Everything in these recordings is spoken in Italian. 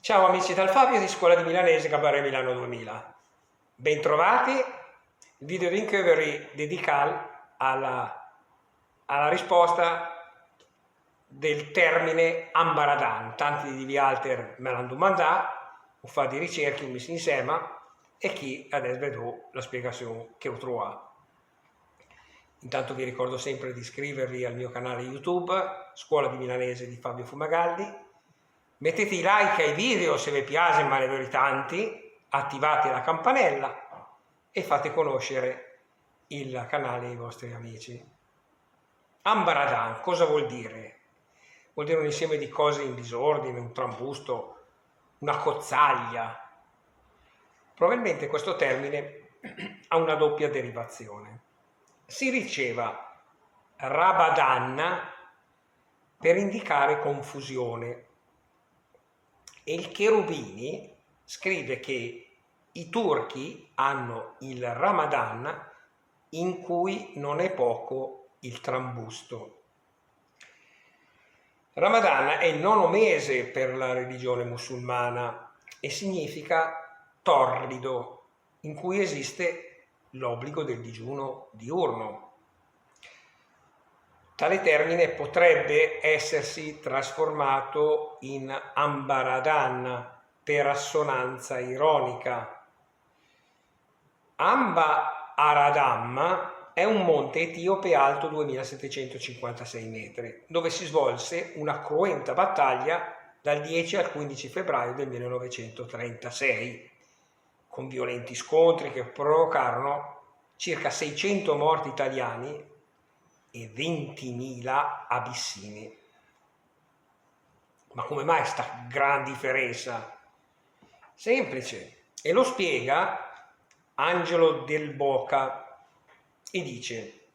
Ciao amici dal Fabio di Scuola di Milanese Cabaret Milano 2000. Bentrovati, il video di recovery dedicato alla risposta del termine Ambaradan. Tanti di vi alter me l'hanno domandato, ho fatto di ricerche, mi si insema e chi adesso vedo la spiegazione che ho trovato. Intanto vi ricordo sempre di iscrivervi al mio canale YouTube, Scuola di Milanese di Fabio Fumagalli. Mettete i like ai video se vi piace, ma ne avete tanti, attivate la campanella e fate conoscere il canale ai vostri amici. Ambaradan, cosa vuol dire? Vuol dire un insieme di cose in disordine, un trambusto, una cozzaglia. Probabilmente questo termine ha una doppia derivazione. Si diceva Rabadan per indicare confusione. E il Cherubini scrive che i turchi hanno il Ramadan in cui non è poco il trambusto. Ramadan è il 9° mese per la religione musulmana e significa torrido, in cui esiste l'obbligo del digiuno diurno. Tale termine potrebbe essersi trasformato in Ambaradan per assonanza ironica. Amba Aradam è un monte etiope alto 2756 metri, dove si svolse una cruenta battaglia dal 10 al 15 febbraio del 1936, con violenti scontri che provocarono circa 600 morti italiani e 20.000 abissini. Ma come mai sta gran differenza? Semplice, e lo spiega Angelo Del Boca e dice: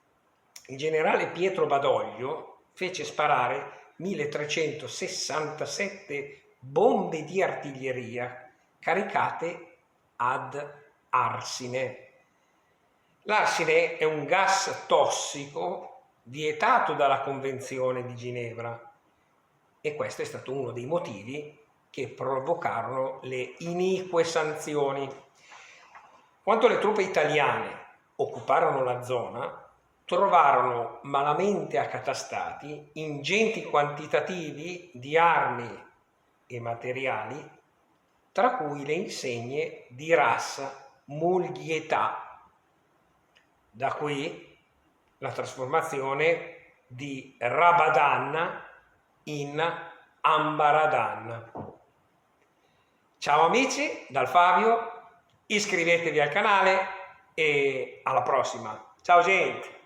il generale Pietro Badoglio fece sparare 1367 bombe di artiglieria caricate ad arsine. L'arsine è un gas tossico vietato dalla Convenzione di Ginevra e questo è stato uno dei motivi che provocarono le inique sanzioni. Quando le truppe italiane occuparono la zona, trovarono malamente accatastati ingenti quantitativi di armi e materiali, tra cui le insegne di Ras Mulghietà. Da qui la trasformazione di Rabadan in Ambaradan. Ciao amici, dal Fabio, iscrivetevi al canale e alla prossima. Ciao gente!